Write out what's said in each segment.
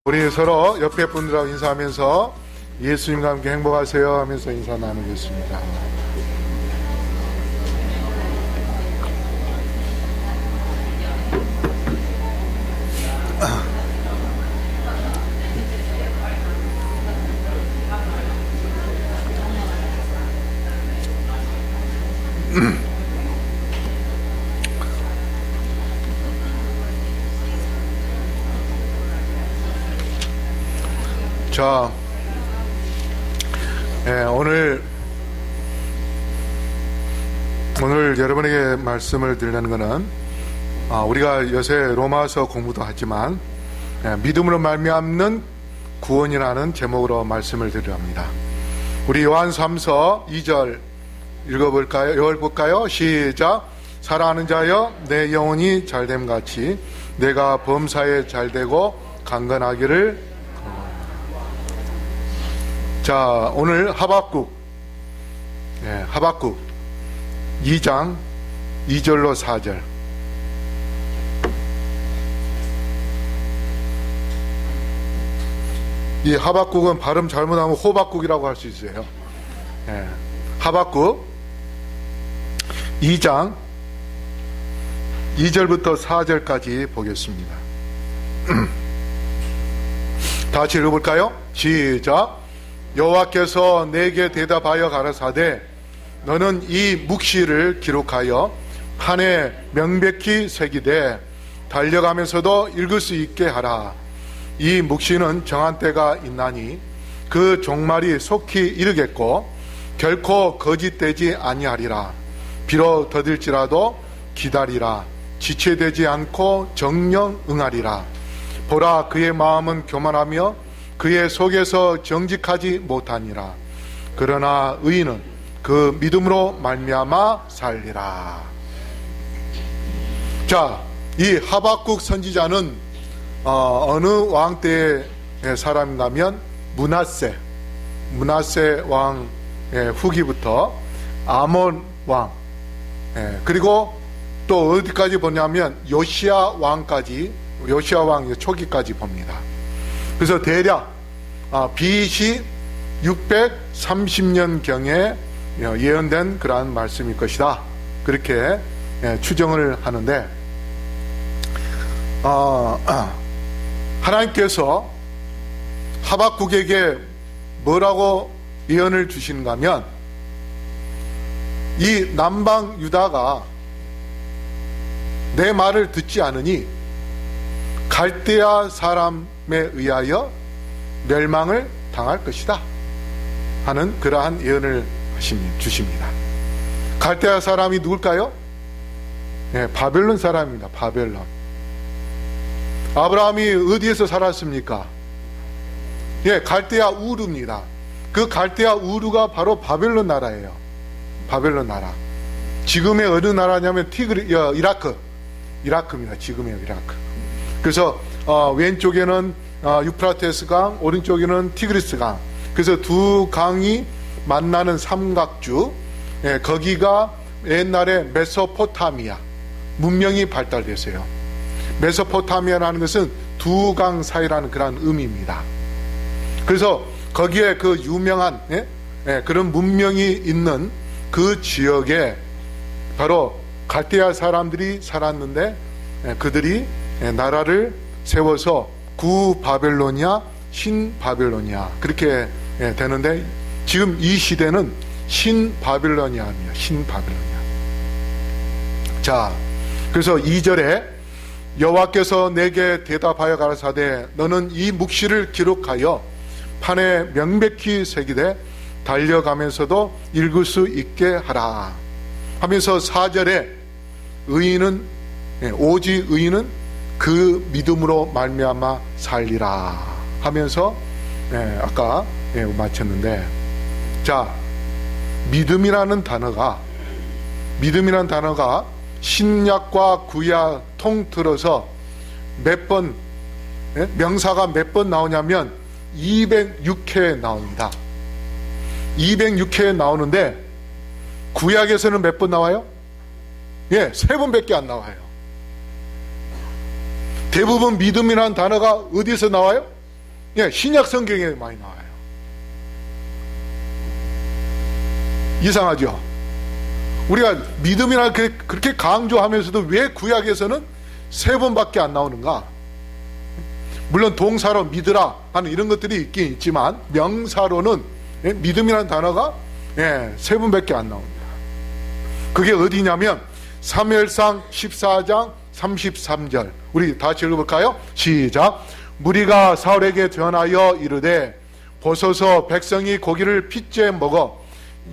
우리 서로 옆에 분들하고 인사하면서 예수님과 함께 행복하세요 하면서 인사 나누겠습니다. 자, 오늘 여러분에게 말씀을 드리려는 것은 우리가 요새 로마서 공부도 하지만 믿음으로 말미암는 구원이라는 제목으로 말씀을 드리려 합니다. 우리 요한 3서 2절 읽어볼까요? 시작. 사랑하는 자여, 내 영혼이 잘됨 같이 내가 범사에 잘되고 강건하기를. 자, 오늘 하박국 2장 2절로 4절. 이 하박국은 발음 잘못하면 호박국이라고 할 수 있어요. 하박국 2장 2절부터 4절까지 보겠습니다. 다 같이 읽어볼까요? 시작. 여호와께서 내게 대답하여 가라사대 너는 이 묵시를 기록하여 판에 명백히 새기되 달려가면서도 읽을 수 있게 하라. 이 묵시는 정한 때가 있나니 그 종말이 속히 이르겠고 결코 거짓되지 아니하리라. 비록 더딜지라도 기다리라. 지체되지 않고 정령 응하리라. 보라, 그의 마음은 교만하며 그의 속에서 정직하지 못하니라. 그러나 의인은 그 믿음으로 말미암아 살리라. 자, 이 하박국 선지자는 어느 왕 때의 사람이냐면 므낫세 왕의 후기부터 아몬 왕, 그리고 또 어디까지 보냐면 요시야 왕 초기까지 봅니다. 그래서 대략 BC 630년경에 예언된 그러한 말씀일 것이다, 그렇게 추정을 하는데, 하나님께서 하박국에게 뭐라고 예언을 주시는가 하면, 이 남방 유다가 내 말을 듣지 않으니 갈대아 사람에 의하여 멸망을 당할 것이다 하는 그러한 예언을 주십니다. 갈대아 사람이 누굴까요? 바벨론 사람입니다. 바벨론. 아브라함이 어디에서 살았습니까? 갈대아 우르입니다. 그 갈대아 우르가 바로 바벨론 나라예요. 바벨론 나라. 지금의 어느 나라냐면 이라크입니다. 지금의 이라크. 그래서 왼쪽에는 유프라테스 강, 오른쪽에는 티그리스 강. 그래서 두 강이 만나는 삼각주, 거기가 옛날에 메소포타미아 문명이 발달됐어요. 메소포타미아라는 것은 두 강 사이라는 그런 의미입니다. 그래서 거기에 그 유명한 그런 문명이 있는 그 지역에 바로 갈대아 사람들이 살았는데, 그들이 나라를 세워서 구바벨로니아, 신바벨로니아 그렇게 되는데, 지금 이 시대는 신바벨로니아입니다. 신바벨로니아. 자, 그래서 2절에 여호와께서 내게 대답하여 가라사대 너는 이 묵시를 기록하여 판에 명백히 새기되 달려가면서도 읽을 수 있게 하라 하면서 4절에 의인은, 오직 의인은 그 믿음으로 말미암아 살리라 하면서 아까 마쳤는데, 자, 믿음이라는 단어가 신약과 구약 통틀어서 몇 번, 명사가 몇 번 나오냐면 206회 나옵니다. 206회 나오는데 구약에서는 몇 번 나와요? 3번밖에 안 나와요. 대부분 믿음이라는 단어가 어디서 나와요? 예, 신약 성경에 많이 나와요. 이상하죠? 우리가 믿음이라 그렇게 강조하면서도 왜 구약에서는 3번밖에 안 나오는가? 물론 동사로 믿으라 하는 이런 것들이 있긴 있지만 명사로는 믿음이라는 단어가 3번밖에 안 나옵니다. 그게 어디냐면 사무엘상 14장 33절, 우리 다시 읽어볼까요? 시작. 무리가 사울에게 전하여 이르되 보소서 백성이 고기를 핏째 먹어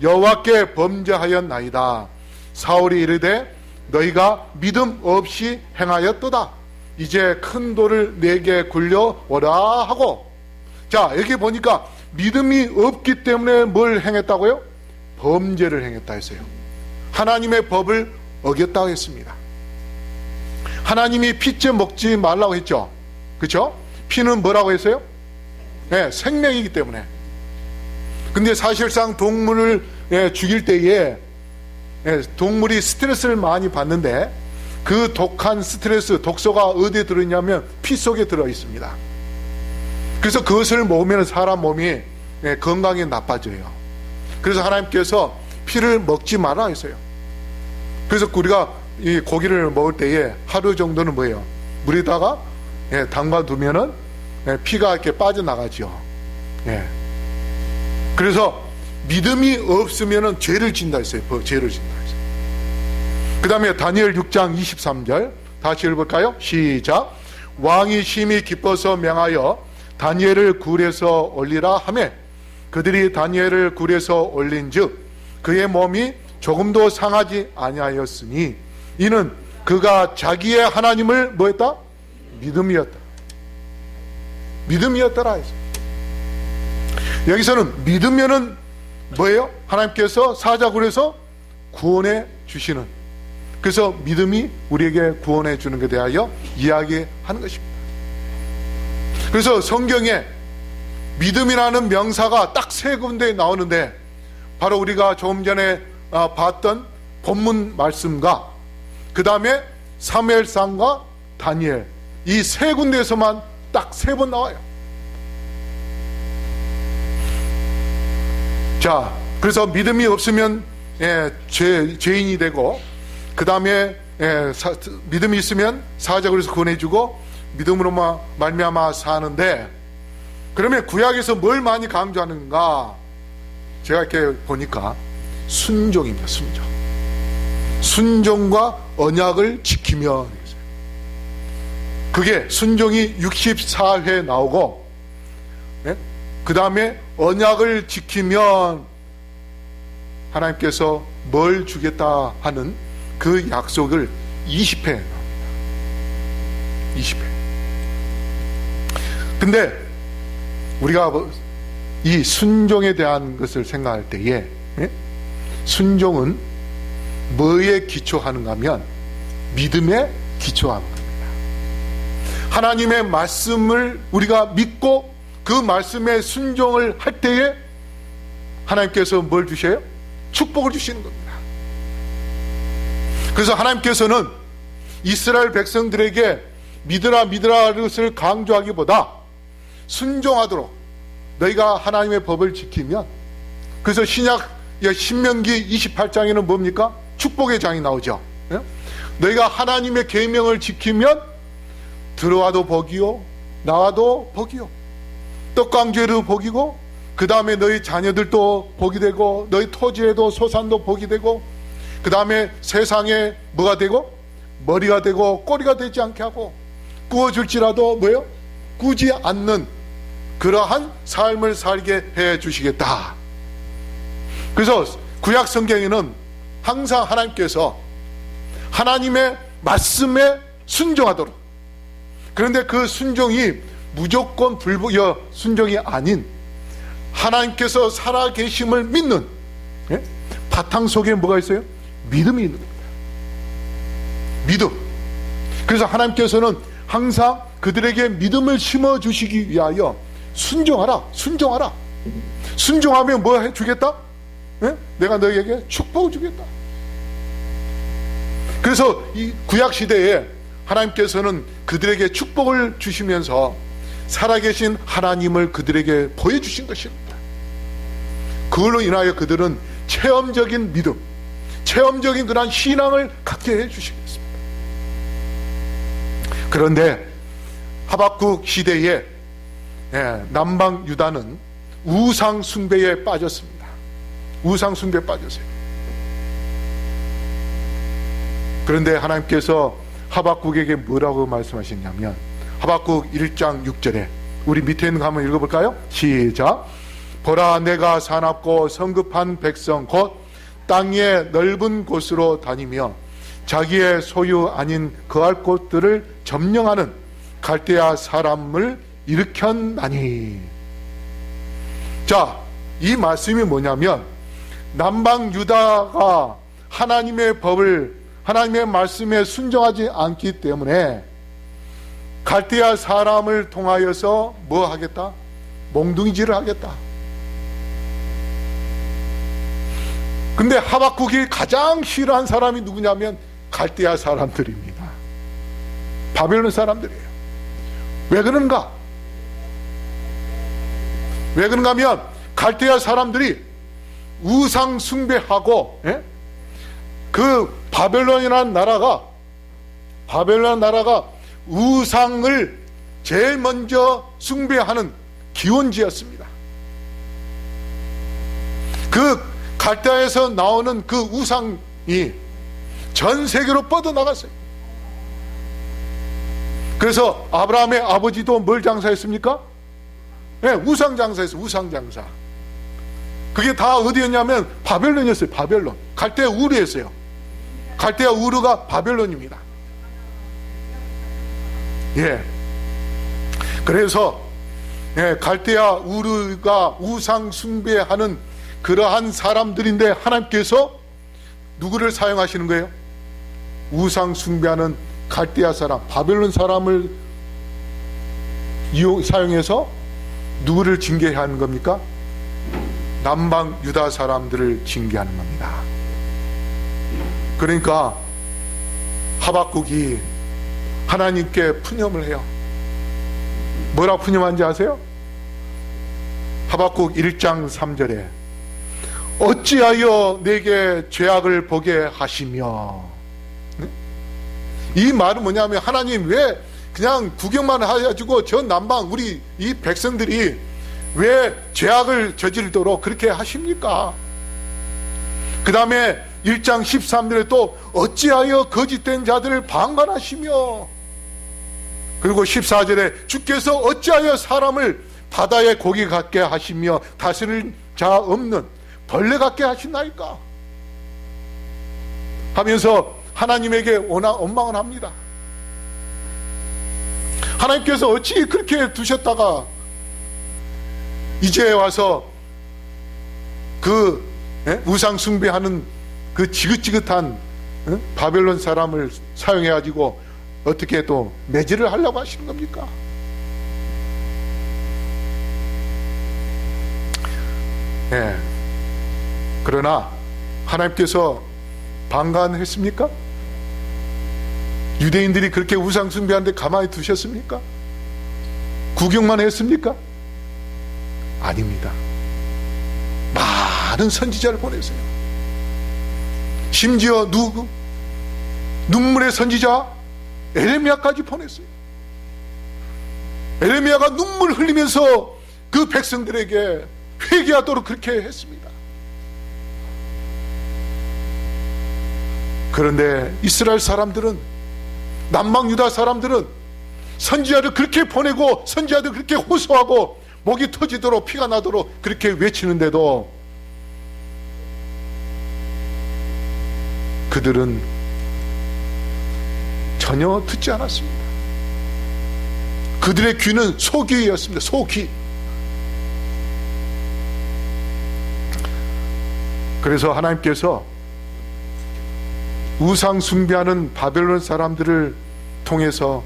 여호와께 범죄하였나이다. 사울이 이르되 너희가 믿음 없이 행하였도다. 이제 큰 돌을 내게 굴려오라 하고. 자, 여기 보니까 믿음이 없기 때문에 뭘 행했다고요? 범죄를 행했다 했어요. 하나님의 법을 어겼다고 했습니다. 하나님이 핏째 먹지 말라고 했죠. 그렇죠? 피는 뭐라고 했어요? 네, 생명이기 때문에. 근데 사실상 동물을 죽일 때에 동물이 스트레스를 많이 받는데 그 독한 스트레스, 독소가 어디에 들어있냐면 피 속에 들어있습니다. 그래서 그것을 먹으면 사람 몸이 건강이 나빠져요. 그래서 하나님께서 피를 먹지 말라 했어요. 그래서 우리가 이 고기를 먹을 때에 하루 정도는 뭐예요? 물에다가 담가 두면은 피가 이렇게 빠져나가죠. 그래서 믿음이 없으면은 죄를 진다 했어요. 죄를 진다 했어요. 그 다음에 다니엘 6장 23절 다시 읽어볼까요? 시작. 왕이 심히 기뻐서 명하여 다니엘을 굴에서 올리라 하매 그들이 다니엘을 굴에서 올린즉 그의 몸이 조금도 상하지 아니하였으니 이는 그가 자기의 하나님을 뭐했다? 믿음이었다. 믿음이었더라 했어요. 여기서는 믿으면은 뭐예요? 하나님께서 사자굴에서 구원해 주시는, 그래서 믿음이 우리에게 구원해 주는 것에 대하여 이야기하는 것입니다. 그래서 성경에 믿음이라는 명사가 딱 3군데 나오는데 바로 우리가 조금 전에 봤던 본문 말씀과 그 다음에 사무엘상과 다니엘, 이 3군데에서만 딱 3번 나와요. 자, 그래서 믿음이 없으면 죄인이 되고, 그 다음에 믿음이 있으면 사자굴에서 구원해주고 믿음으로 말미암아 사는데, 그러면 구약에서 뭘 많이 강조하는가? 제가 이렇게 보니까 순종입니다. 순종과 언약을 지키며, 그게 순종이 64회 나오고, 그 다음에 언약을 지키면 하나님께서 뭘 주겠다 하는 그 약속을 20회 나옵니다. 20회. 근데 우리가 이 순종에 대한 것을 생각할 때에 순종은 뭐에 기초하는가 하면 믿음에 기초하는 겁니다. 하나님의 말씀을 우리가 믿고 그 말씀에 순종을 할 때에 하나님께서 뭘 주셔요? 축복을 주시는 겁니다. 그래서 하나님께서는 이스라엘 백성들에게 믿으라 믿으라 것을 강조하기보다 순종하도록 너희가 하나님의 법을 지키면, 그래서 신명기 28장에는 뭡니까? 축복의 장이 나오죠. 너희가 하나님의 계명을 지키면 들어와도 복이요 나와도 복이요 떡강주에도 복이고, 그 다음에 너희 자녀들도 복이 되고, 너희 토지에도 소산도 복이 되고, 그 다음에 세상에 뭐가 되고? 머리가 되고 꼬리가 되지 않게 하고, 구워줄지라도 뭐요? 꾸지 않는 그러한 삶을 살게 해 주시겠다. 그래서 구약 성경에는 항상 하나님께서 하나님의 말씀에 순종하도록, 그런데 그 순종이 무조건 순종이 아닌 하나님께서 살아계심을 믿는 바탕 속에 뭐가 있어요? 믿음이 있는 겁니다. 믿음. 그래서 하나님께서는 항상 그들에게 믿음을 심어주시기 위하여 순종하라. 순종하면 뭐 해주겠다? 내가 너희에게 축복을 주겠다. 그래서 이 구약시대에 하나님께서는 그들에게 축복을 주시면서 살아계신 하나님을 그들에게 보여주신 것입니다. 그걸로 인하여 그들은 체험적인 믿음, 체험적인 그런 신앙을 갖게 해주시겠습니다. 그런데 하박국 시대에 남방 유다는 우상 숭배에 빠졌습니다. 우상 숭배에 빠졌어요. 그런데 하나님께서 하박국에게 뭐라고 말씀하셨냐면 하박국 1장 6절에 우리 밑에 있는 거 한번 읽어볼까요? 시작. 보라, 내가 사납고 성급한 백성 곧 땅의 넓은 곳으로 다니며 자기의 소유 아닌 거할 곳들을 점령하는 갈대아 사람을 일으켰나니. 자, 이 말씀이 뭐냐면 남방 유다가 하나님의 법을, 하나님의 말씀에 순종하지 않기 때문에 갈대아 사람을 통하여서 뭐 하겠다? 몽둥이질을 하겠다. 근데 하박국이 가장 싫어한 사람이 누구냐면 갈대아 사람들입니다. 바벨론 사람들이에요. 왜 그런가? 왜 그런가 하면 갈대아 사람들이 우상 숭배하고 그 바벨론이라는 나라가 우상을 제일 먼저 숭배하는 기원지였습니다. 그 갈대아에서 나오는 그 우상이 전 세계로 뻗어나갔어요. 그래서 아브라함의 아버지도 뭘 장사했습니까? 우상 장사했어요. 우상 장사. 그게 다 어디였냐면 바벨론이었어요. 바벨론. 갈대아 우르였어요. 갈대아 우르가 바벨론입니다. 그래서 갈대아 우르가 우상 숭배하는 그러한 사람들인데 하나님께서 누구를 사용하시는 거예요? 우상 숭배하는 갈대아 사람, 바벨론 사람을 사용해서 누구를 징계하는 겁니까? 남방 유다 사람들을 징계하는 겁니다. 그러니까 하박국이 하나님께 푸념을 해요. 뭐라 푸념한지 아세요? 하박국 1장 3절에 어찌하여 내게 죄악을 보게 하시며. 이 말은 뭐냐면 하나님 왜 그냥 구경만 해가지고 저 남방 우리 이 백성들이 왜 죄악을 저지르도록 그렇게 하십니까? 그 다음에 1장 13절에 또 어찌하여 거짓된 자들을 방관하시며, 그리고 14절에 주께서 어찌하여 사람을 바다의 고기 같게 하시며 다스릴 자 없는 벌레 같게 하시나이까 하면서 하나님에게 원망을 합니다. 하나님께서 어찌 그렇게 두셨다가 이제 와서 그 우상 숭배하는 그 지긋지긋한 바벨론 사람을 사용해가지고 어떻게 또 매질을 하려고 하시는 겁니까? 그러나 하나님께서 방관했습니까? 유대인들이 그렇게 우상 숭배하는데 가만히 두셨습니까? 구경만 했습니까? 아닙니다. 많은 선지자를 보냈어요. 심지어 누구? 눈물의 선지자 에레미야까지 보냈어요. 에레미야가 눈물 흘리면서 그 백성들에게 회개하도록 그렇게 했습니다. 그런데 이스라엘 사람들은, 남방 유다 사람들은 선지자를 그렇게 보내고 선지자들 그렇게 호소하고 목이 터지도록 피가 나도록 그렇게 외치는데도 그들은 전혀 듣지 않았습니다. 그들의 귀는 소귀였습니다. 소귀. 그래서 하나님께서 우상 숭배하는 바벨론 사람들을 통해서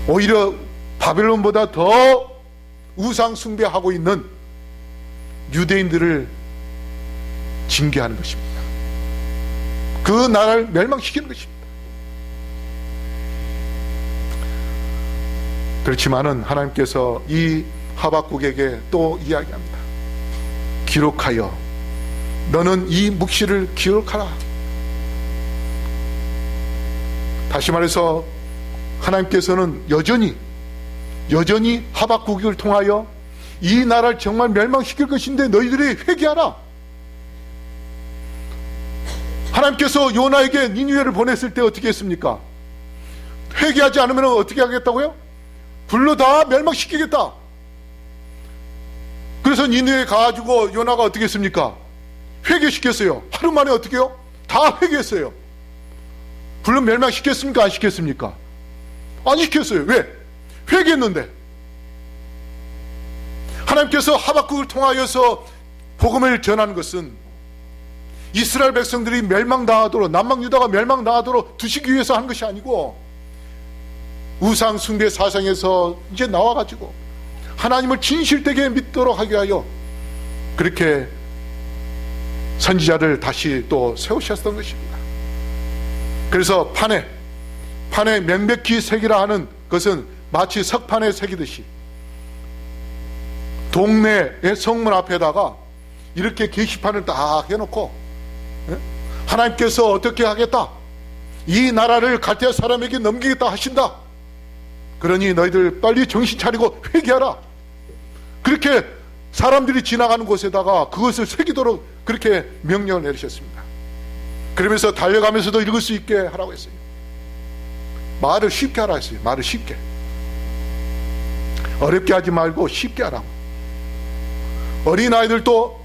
오히려 바벨론보다 더 우상 숭배하고 있는 유대인들을 징계하는 것입니다. 그 나라를 멸망시키는 것입니다. 그렇지만은 하나님께서 이 하박국에게 또 이야기합니다. 기록하여, 너는 이 묵시를 기록하라. 다시 말해서 하나님께서는 여전히 하박국을 통하여 이 나라를 정말 멸망시킬 것인데 너희들이 회개하라. 하나님께서 요나에게 니느웨를 보냈을 때 어떻게 했습니까? 회개하지 않으면 어떻게 하겠다고요? 불로 다 멸망시키겠다. 그래서 니느웨에 가가지고 요나가 어떻게 했습니까? 회개시켰어요. 하루 만에 어떻게 해요? 다 회개했어요. 불로 멸망시켰습니까? 안 시켰습니까? 안 시켰어요. 왜? 회개했는데. 하나님께서 하박국을 통하여서 복음을 전하는 것은 이스라엘 백성들이 멸망당하도록, 남방 유다가 멸망당하도록 두시기 위해서 한 것이 아니고, 우상 숭배 사상에서 이제 나와가지고 하나님을 진실되게 믿도록 하게 하여 그렇게 선지자를 다시 또 세우셨던 것입니다. 그래서 판에 명백히 새기라 하는 것은 마치 석판에 새기듯이 동네의 성문 앞에다가 이렇게 게시판을 딱 해놓고, 하나님께서 어떻게 하겠다, 이 나라를 갈대아 사람에게 넘기겠다 하신다, 그러니 너희들 빨리 정신 차리고 회개하라, 그렇게 사람들이 지나가는 곳에다가 그것을 새기도록 그렇게 명령을 내리셨습니다. 그러면서 달려가면서도 읽을 수 있게 하라고 했어요. 말을 쉽게 하라 했어요. 말을 쉽게, 어렵게 하지 말고 쉽게 하라고. 어린아이들도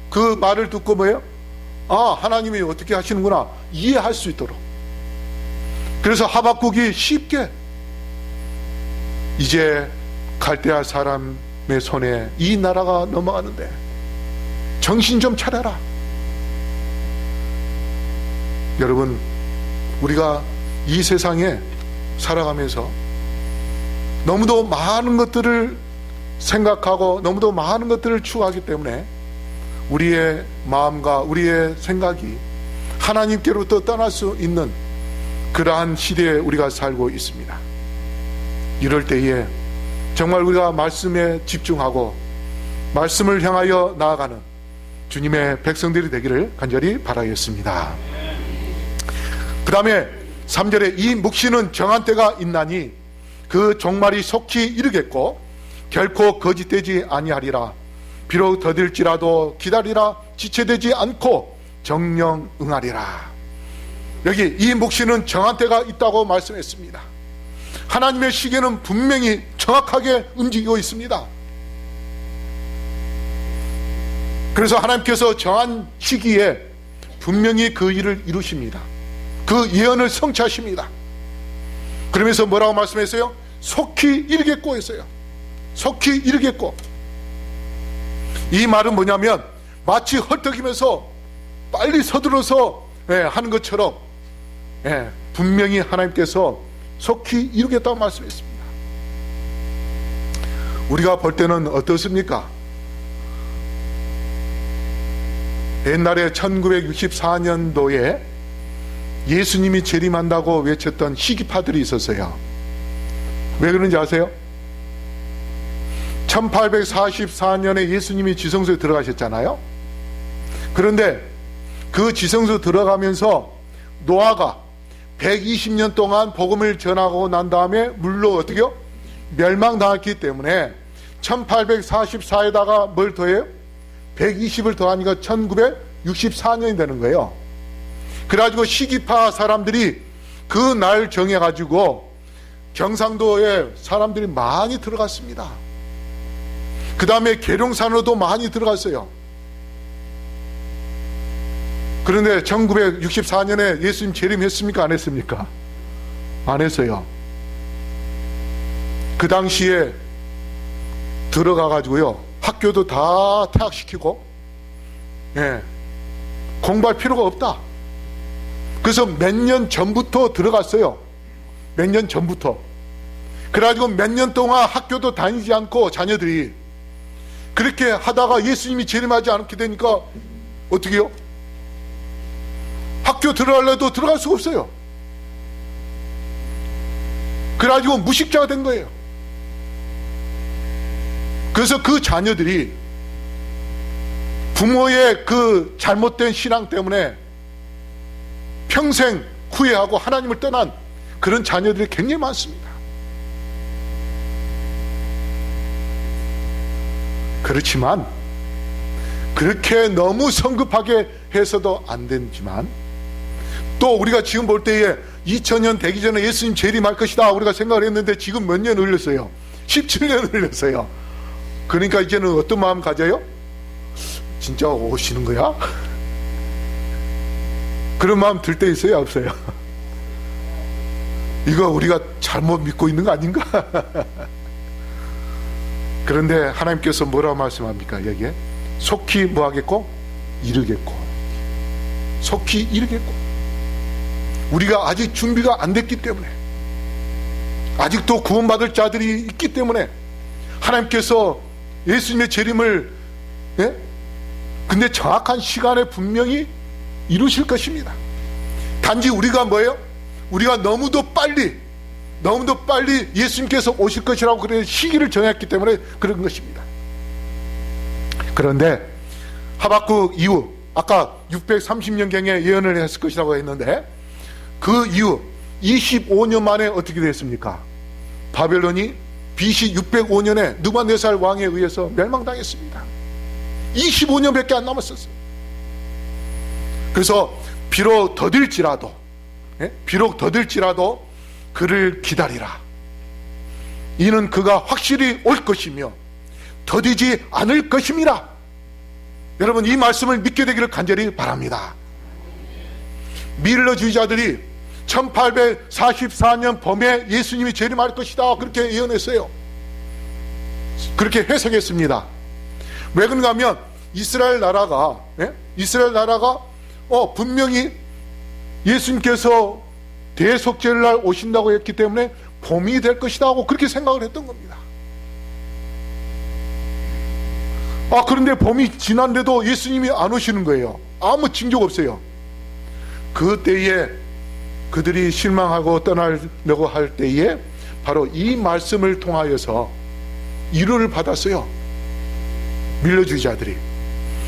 그 말을 듣고 뭐예요? 아, 하나님이 어떻게 하시는구나 이해할 수 있도록. 그래서 하박국이 쉽게, 이제 갈대아 사람의 손에 이 나라가 넘어가는데 정신 좀 차려라. 여러분, 우리가 이 세상에 살아가면서 너무도 많은 것들을 생각하고 너무도 많은 것들을 추구하기 때문에 우리의 마음과 우리의 생각이 하나님께로부터 떠날 수 있는 그러한 시대에 우리가 살고 있습니다. 이럴 때에 정말 우리가 말씀에 집중하고 말씀을 향하여 나아가는 주님의 백성들이 되기를 간절히 바라겠습니다. 그 다음에 3절에 이 묵시는 정한 때가 있나니 그 종말이 속히 이르겠고 결코 거짓되지 아니하리라. 비록 더딜지라도 기다리라. 지체되지 않고 정령 응하리라. 여기 이 묵시는 정한 때가 있다고 말씀했습니다. 하나님의 시계는 분명히 정확하게 움직이고 있습니다. 그래서 하나님께서 정한 시기에 분명히 그 일을 이루십니다. 그 예언을 성취하십니다. 그러면서 뭐라고 말씀했어요? 속히 이르겠고 했어요. 속히 이르겠고. 이 말은 뭐냐면 마치 헐떡이면서 빨리 서둘러서 하는 것처럼 분명히 하나님께서 속히 이루겠다고 말씀했습니다. 우리가 볼 때는 어떻습니까? 옛날에 1964년도에 예수님이 재림한다고 외쳤던 시기파들이 있었어요. 왜 그런지 아세요? 1844년에 예수님이 지성소에 들어가셨잖아요. 그런데 그 지성소 들어가면서 노아가 120년 동안 복음을 전하고 난 다음에 물로 어떻게요? 멸망당했기 때문에 1844에다가 뭘 더해요? 120을 더하니까 1964년이 되는 거예요. 그래가지고 시기파 사람들이 그 날 정해가지고 경상도에 사람들이 많이 들어갔습니다. 그 다음에 계룡산으로도 많이 들어갔어요. 그런데 1964년에 예수님 재림했습니까? 안 했습니까? 안 했어요. 그 당시에 들어가가지고요, 학교도 다 퇴학시키고, 공부할 필요가 없다. 그래서 몇 년 전부터 들어갔어요. 몇 년 전부터. 그래가지고 몇 년 동안 학교도 다니지 않고 자녀들이 그렇게 하다가 예수님이 재림하지 않게 되니까 어떻게 해요? 학교 들어가려도 들어갈 수가 없어요. 그래가지고 무식자가 된 거예요. 그래서 그 자녀들이 부모의 그 잘못된 신앙 때문에 평생 후회하고 하나님을 떠난 그런 자녀들이 굉장히 많습니다. 그렇지만 그렇게 너무 성급하게 해서도 안 되지만, 또 우리가 지금 볼 때에 2000년 되기 전에 예수님 재림할 것이다 우리가 생각을 했는데 지금 몇 년 흘렸어요? 17년 흘렸어요. 그러니까 이제는 어떤 마음 가져요? 진짜 오시는 거야? 그런 마음 들 때 있어요? 없어요? 이거 우리가 잘못 믿고 있는 거 아닌가? 그런데 하나님께서 뭐라고 말씀합니까? 여기에 속히 뭐 하겠고? 이르겠고. 속히 이르겠고. 우리가 아직 준비가 안 됐기 때문에, 아직도 구원받을 자들이 있기 때문에 하나님께서 예수님의 재림을, 예? 근데 정확한 시간에 분명히 이루실 것입니다. 단지 우리가 뭐예요? 우리가 너무도 빨리 예수님께서 오실 것이라고 그런 시기를 정했기 때문에 그런 것입니다. 그런데 하박국 이후, 아까 630년경에 예언을 했을 것이라고 했는데, 그 이후 25년 만에 어떻게 됐습니까? 바벨론이 BC 605년에 느부갓네살 왕에 의해서 멸망당했습니다. 25년밖에 안 남았었어요. 그래서 비록 더딜지라도 그를 기다리라. 이는 그가 확실히 올 것이며 더디지 않을 것임이라. 여러분, 이 말씀을 믿게 되기를 간절히 바랍니다. 밀러주의자들이 1844년 봄에 예수님이 재림할 것이다 그렇게 예언했어요. 그렇게 해석했습니다. 왜 그런가 하면 이스라엘 나라가 분명히 예수님께서 대속죄를 오신다고 했기 때문에 봄이 될 것이다 하고 그렇게 생각을 했던 겁니다. 그런데 봄이 지난데도 예수님이 안 오시는 거예요. 아무 징조가 없어요. 그때에 그들이 실망하고 떠나려고 할 때에 바로 이 말씀을 통하여서 위로를 받았어요. 밀러주의자들이.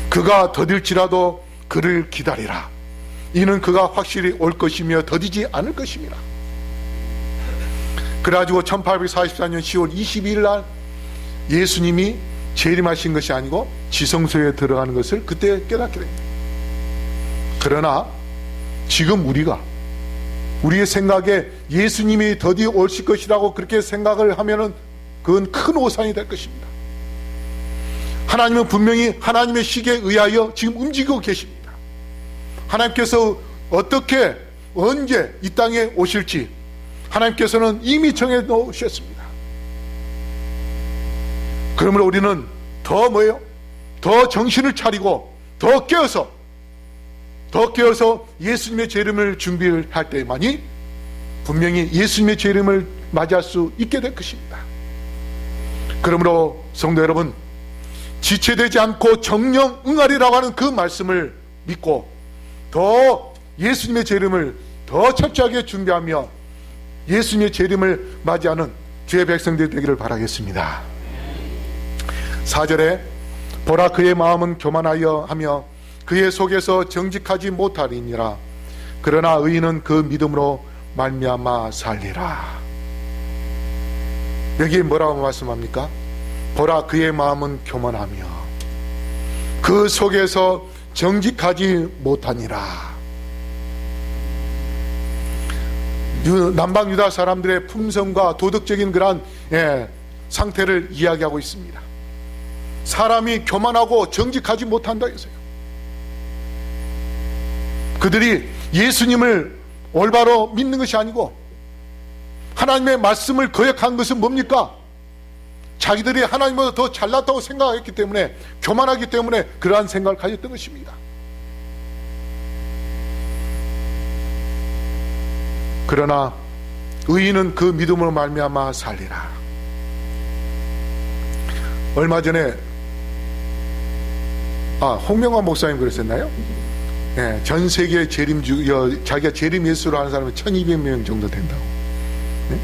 그가 더딜지라도 그를 기다리라. 이는 그가 확실히 올 것이며 더디지 않을 것입니다. 그래가지고 1844년 10월 22일 날 예수님이 재림하신 것이 아니고 지성소에 들어가는 것을 그때 깨닫게 됩니다. 그러나 지금 우리의 생각에 예수님이 더디 오실 것이라고 그렇게 생각을 하면은 그건 큰 오산이 될 것입니다. 하나님은 분명히 하나님의 시기에 의하여 지금 움직이고 계십니다. 하나님께서 어떻게 언제 이 땅에 오실지 하나님께서는 이미 정해 놓으셨습니다. 그러므로 우리는 더 정신을 차리고 더 깨어서 예수님의 재림을 준비를 할 때만이 분명히 예수님의 재림을 맞이할 수 있게 될 것입니다. 그러므로 성도 여러분, 지체되지 않고 정령 응하리라고 하는 그 말씀을 믿고 더 예수님의 재림을 더 철저하게 준비하며 예수님의 재림을 맞이하는 주의 백성들 되기를 바라겠습니다. 4절에 보라 그의 마음은 교만하여 하며 그의 속에서 정직하지 못하리니라. 그러나 의인은 그 믿음으로 말미암아 살리라. 여기에 뭐라고 말씀합니까? 보라 그의 마음은 교만하며 그 속에서 정직하지 못하니라. 남방 유다 사람들의 품성과 도덕적인 그런 상태를 이야기하고 있습니다. 사람이 교만하고 정직하지 못한다 해서요. 그들이 예수님을 올바로 믿는 것이 아니고 하나님의 말씀을 거역한 것은 뭡니까? 자기들이 하나님보다 더 잘났다고 생각했기 때문에, 교만하기 때문에 그러한 생각을 가졌던 것입니다. 그러나 의인은 그 믿음으로 말미암아 살리라. 얼마 전에 홍명환 목사님 그랬었나요? 네, 전 세계 자기가 재림 예수로 하는 사람이 1200명 정도 된다고. 네?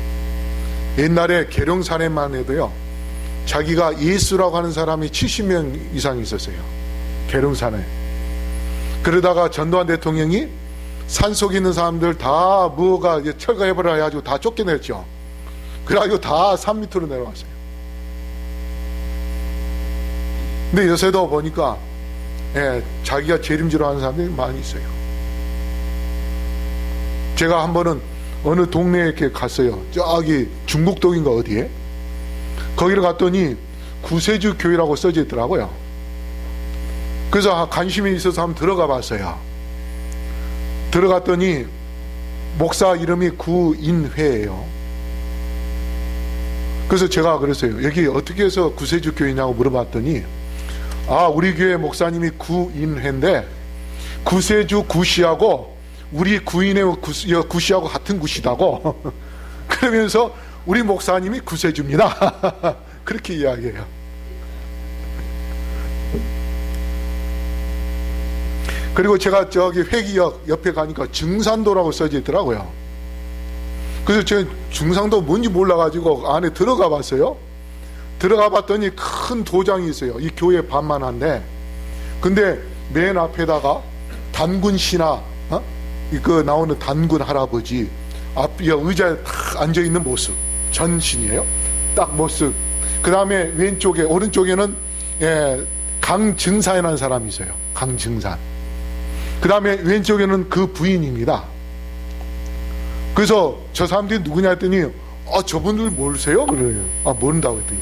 옛날에 계룡산에만 해도요 자기가 예수라고 하는 사람이 70명 이상 있었어요. 계룡산에. 그러다가 전두환 대통령이 산속에 있는 사람들 다 뭐가 철거해버려 해가지고 다 쫓겨냈죠. 그래가지고 다 산 밑으로 내려왔어요. 근데 요새도 보니까 자기가 재림지로 하는 사람들이 많이 있어요. 제가 한 번은 어느 동네에 이렇게 갔어요. 저기 중국동인가 어디에? 거기를 갔더니 구세주 교회라고 써져 있더라고요. 그래서 관심이 있어서 한번 들어가 봤어요. 들어갔더니 목사 이름이 구인회예요. 그래서 제가 그랬어요. 여기 어떻게 해서 구세주 교회냐고 물어봤더니 우리 교회 목사님이 구인회인데 구세주 구씨하고 우리 구인의 구씨하고 같은 구씨다고 그러면서 우리 목사님이 구세주입니다. 그렇게 이야기해요. 그리고 제가 저기 회기역 옆에 가니까 증산도라고 써져 있더라고요. 그래서 제가 증산도 뭔지 몰라가지고 안에 들어가 봤어요. 들어가 봤더니 큰 도장이 있어요. 이 교회 반만한데, 근데 맨 앞에다가 단군 신하, 그 나오는 단군 할아버지 앞에 의자에 탁 앉아 있는 모습, 전신이에요. 딱 모습. 그 다음에 왼쪽에 오른쪽에는 강증산이라는 사람이 있어요. 강증산. 그 다음에 왼쪽에는 그 부인입니다. 그래서 저 사람들이 누구냐 했더니 저분들 모르세요? 그래요. 모른다고 했더니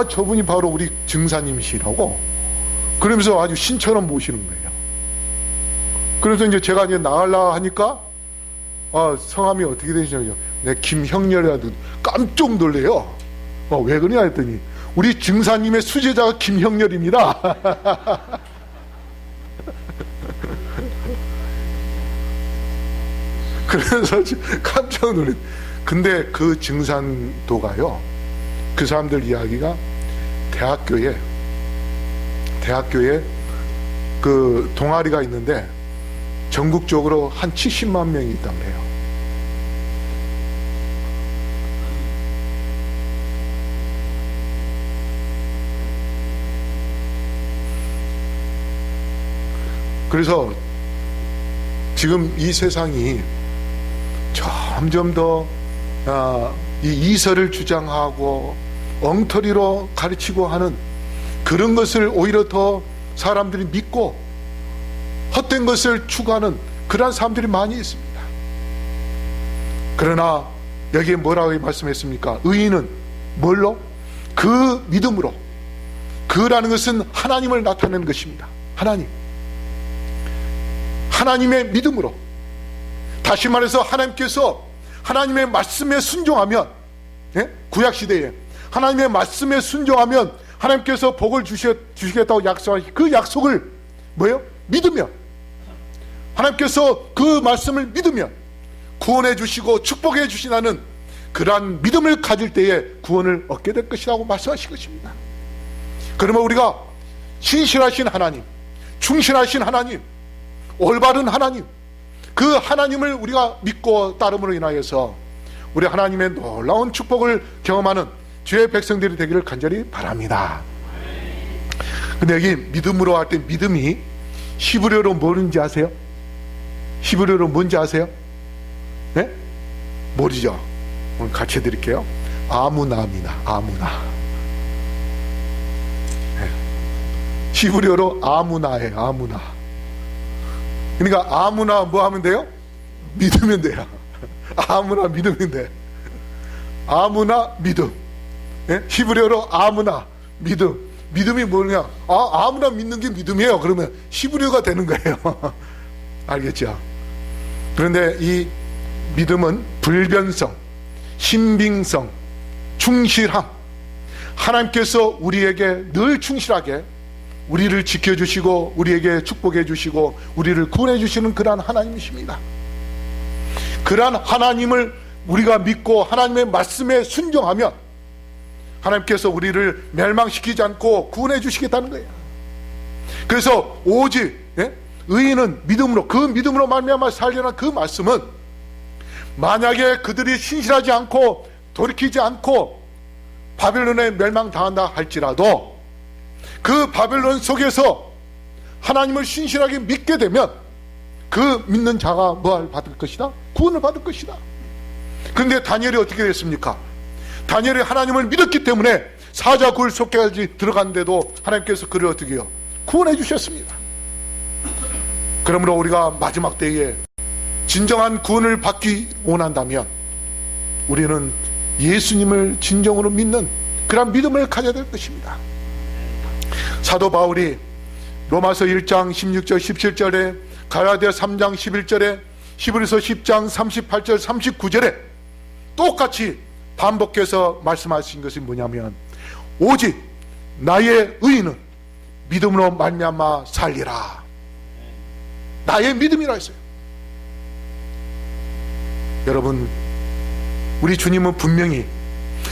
저분이 바로 우리 증사님이시라고 그러면서 아주 신처럼 모시는 거예요. 그래서 이제 제가 이제 나가려고 하니까 성함이 어떻게 되시냐고, 네, 김형렬이라도 깜짝 놀래요. 왜 그러냐 했더니 우리 증사님의 수제자가 김형렬입니다. 그래서 깜짝 놀랐. 근데 그 증산도가요, 그 사람들 이야기가 대학교에 그 동아리가 있는데 전국적으로 한 70만 명이 있다고 해요. 그래서 지금 이 세상이 점점 더 이 이설을 주장하고 엉터리로 가르치고 하는 그런 것을 오히려 더 사람들이 믿고 헛된 것을 추구하는 그러한 사람들이 많이 있습니다. 그러나 여기에 뭐라고 말씀했습니까? 의인은 뭘로? 그 믿음으로. 그라는 것은 하나님을 나타내는 것입니다. 하나님의 믿음으로. 다시 말해서 하나님께서 하나님의 말씀에 순종하면, 구약시대에 하나님의 말씀에 순종하면 하나님께서 복을 주시겠다고 약속하신 그 약속을 뭐예요? 믿으면, 하나님께서 그 말씀을 믿으면 구원해 주시고 축복해 주시나는 그러한 믿음을 가질 때에 구원을 얻게 될 것이라고 말씀하신 것입니다. 그러면 우리가 신실하신 하나님, 충실하신 하나님, 올바른 하나님, 그 하나님을 우리가 믿고 따름으로 인하여서 우리 하나님의 놀라운 축복을 경험하는 주의 백성들이 되기를 간절히 바랍니다. 근데 여기 믿음으로 할 때 믿음이 히브리어로 뭐는지 아세요? 히브리어로 뭔지 아세요? 네? 모르죠? 오늘 같이 해드릴게요. 아무나입니다. 아무나. 네. 히브리어로 아무나예요. 아무나. 그러니까 아무나 뭐 하면 돼요? 믿으면 돼요. 아무나 믿으면 돼. 아무나 믿음. 예? 히브리어로 아무나 믿음. 믿음이 뭐냐? 아무나 믿는 게 믿음이에요. 그러면 히브리어가 되는 거예요. 알겠죠? 그런데 이 믿음은 불변성, 신빙성, 충실함, 하나님께서 우리에게 늘 충실하게 우리를 지켜주시고 우리에게 축복해 주시고 우리를 구원해 주시는 그러한 하나님이십니다. 그러한 하나님을 우리가 믿고 하나님의 말씀에 순종하면 하나님께서 우리를 멸망시키지 않고 구원해 주시겠다는 거예요. 그래서 오직 의인은 믿음으로, 그 믿음으로 말미암아 살려는 그 말씀은 만약에 그들이 신실하지 않고 돌이키지 않고 바벨론에 멸망당한다 할지라도 그 바벨론 속에서 하나님을 신실하게 믿게 되면 그 믿는 자가 뭘 받을 것이다? 구원을 받을 것이다. 그런데 다니엘이 어떻게 됐습니까? 다니엘이 하나님을 믿었기 때문에 사자 굴 속까지 들어갔는데도 하나님께서 그를 어떻게 해요? 구원해 주셨습니다. 그러므로 우리가 마지막 때에 진정한 구원을 받기 원한다면 우리는 예수님을 진정으로 믿는 그런 믿음을 가져야 될 것입니다. 사도 바울이 로마서 1장 16절 17절에 갈라디아 3장 11절에 히브리서 10장 38절 39절에 똑같이 반복해서 말씀하신 것이 뭐냐면 오직 나의 의인은 믿음으로 말미암아 살리라. 나의 믿음이라 했어요. 여러분, 우리 주님은 분명히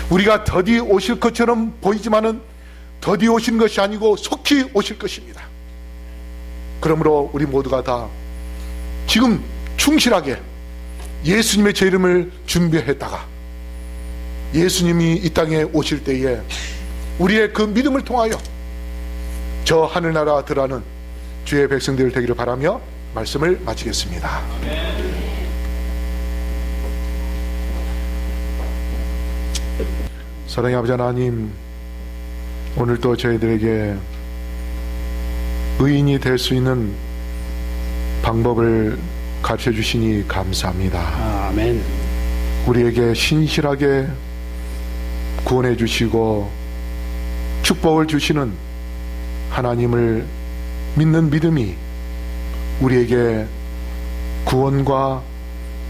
우리가 더디 오실 것처럼 보이지만은 더디 오신 것이 아니고 속히 오실 것입니다. 그러므로 우리 모두가 다 지금 충실하게 예수님의 제 이름을 준비했다가 예수님이 이 땅에 오실 때에 우리의 그 믿음을 통하여 저 하늘나라 들어가는 주의 백성들 되기를 바라며 말씀을 마치겠습니다. 사랑의 아버지 하나님, 오늘도 저희들에게 의인이 될 수 있는 방법을 가르쳐 주시니 감사합니다. 아멘. 우리에게 신실하게 구원해 주시고 축복을 주시는 하나님을 믿는 믿음이 우리에게 구원과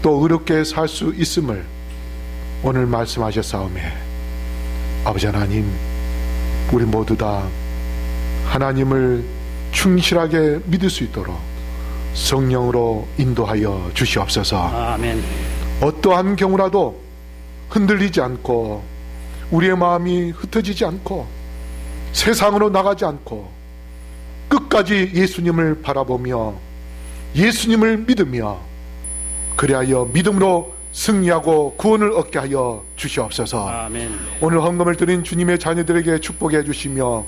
또 의롭게 살 수 있음을 오늘 말씀하셨사오매 아버지 하나님, 우리 모두 다 하나님을 충실하게 믿을 수 있도록 성령으로 인도하여 주시옵소서. 아멘. 어떠한 경우라도 흔들리지 않고 우리의 마음이 흩어지지 않고 세상으로 나가지 않고 끝까지 예수님을 바라보며 예수님을 믿으며 그리하여 믿음으로 승리하고 구원을 얻게 하여 주시옵소서. 아멘. 오늘 헌금을 드린 주님의 자녀들에게 축복해 주시며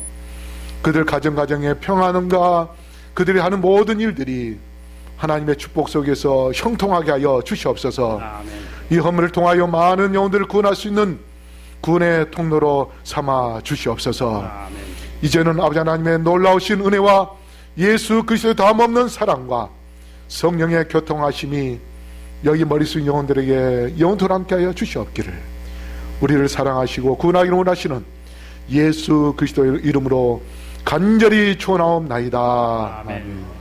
그들 가정가정의 평안함과 그들이 하는 모든 일들이 하나님의 축복 속에서 형통하게 하여 주시옵소서. 아멘. 이 헌물을 통하여 많은 영혼들을 구원할 수 있는 구원의 통로로 삼아 주시옵소서. 아멘. 이제는 아버지 하나님의 놀라우신 은혜와 예수 그리스도의 다함없는 사랑과 성령의 교통하심이 여기 머릿속 영혼들에게 영원토록 함께하여 주시옵기를 우리를 사랑하시고 구원하기를 원하시는 예수 그리스도의 이름으로 간절히 축원하옵나이다. 아멘.